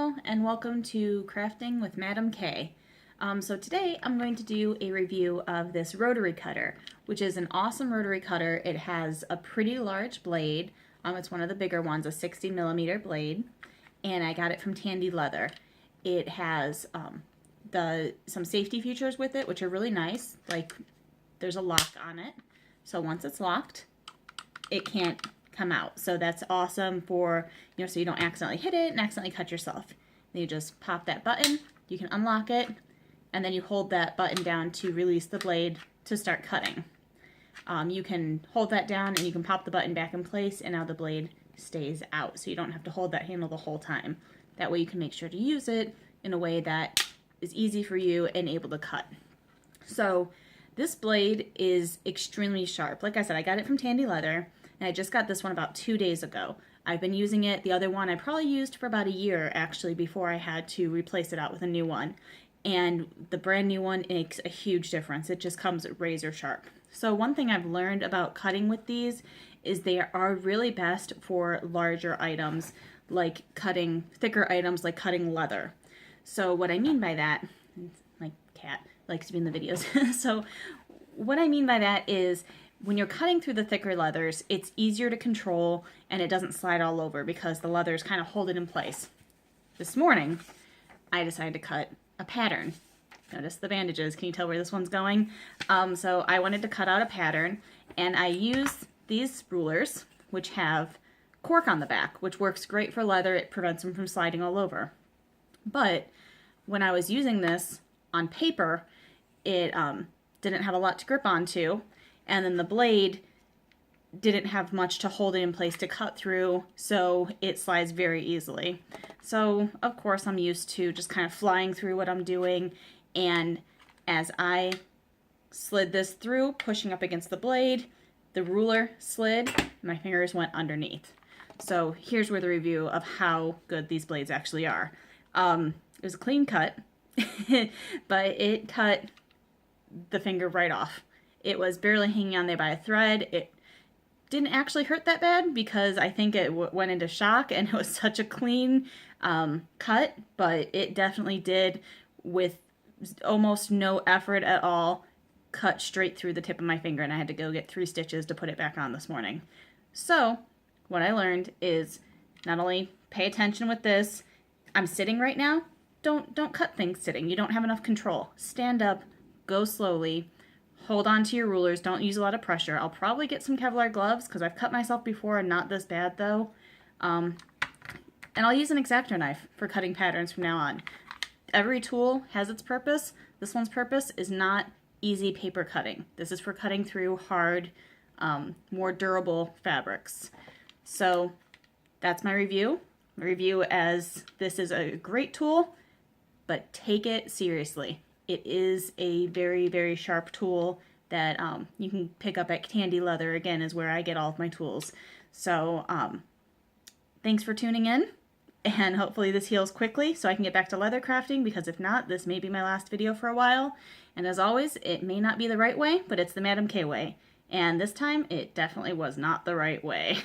Hello and welcome to Crafting with Madam K. So today I'm going to do a review of this rotary cutter, which is an awesome rotary cutter. It has a pretty large blade. It's one of the bigger ones, a 60mm blade, and I got it from Tandy Leather. It has some safety features with it, which are really nice. Like there's a lock on it, so once it's locked, it can't come out. So that's awesome for, so you don't accidentally hit it and accidentally cut yourself. Then you just pop that button, you can unlock it, and then you hold that button down to release the blade to start cutting. You can hold that down and you can pop the button back in place, and now the blade stays out, so you don't have to hold that handle the whole time. That way you can make sure to use it in a way that is easy for you and able to cut. So this blade is extremely sharp. Like I said, I got it from Tandy Leather, and I just got this one about 2 days ago. I've been using it. The other one I probably used for about a year actually before I had to replace it out with a new one. And the brand new one makes a huge difference. It just comes razor sharp. So one thing I've learned about cutting with these is they are really best for larger items, like cutting thicker items, like cutting leather. So what I mean by that, my cat likes to be in the videos. So what I mean by that is when you're cutting through the thicker leathers, it's easier to control and it doesn't slide all over because the leathers kind of hold it in place. This morning, I decided to cut a pattern. Notice the bandages. Can you tell where this one's going? So I wanted to cut out a pattern, and I used these rulers, which have cork on the back, which works great for leather. It prevents them from sliding all over. But when I was using this on paper, it didn't have a lot to grip onto, and then the blade didn't have much to hold it in place to cut through, so it slides very easily. So of course I'm used to just kind of flying through what I'm doing, and as I slid this through, pushing up against the blade, the ruler slid, my fingers went underneath. So here's where the review of how good these blades actually are. It was a clean cut, but it cut the finger right off. It was barely hanging on there by a thread. It didn't actually hurt that bad because I think it went into shock and it was such a clean cut, but it definitely did, with almost no effort at all, cut straight through the tip of my finger, and I had to go get 3 stitches to put it back on this morning. So what I learned is not only pay attention with this. I'm sitting right now. Don't cut things sitting. You don't have enough control. Stand up, go slowly. Hold on to your rulers. Don't use a lot of pressure. I'll probably get some Kevlar gloves because I've cut myself before, and not this bad though. And I'll use an X-Acto knife for cutting patterns from now on. Every tool has its purpose. This one's purpose is not easy paper cutting. This is for cutting through hard, more durable fabrics. So that's my review. My review as this is a great tool, but take it seriously. It is a very, very sharp tool that you can pick up at Tandy Leather. Again, is where I get all of my tools. So thanks for tuning in, and hopefully this heals quickly so I can get back to leather crafting, because if not, this may be my last video for a while. And as always, it may not be the right way, but it's the Madam K way. And this time, it definitely was not the right way.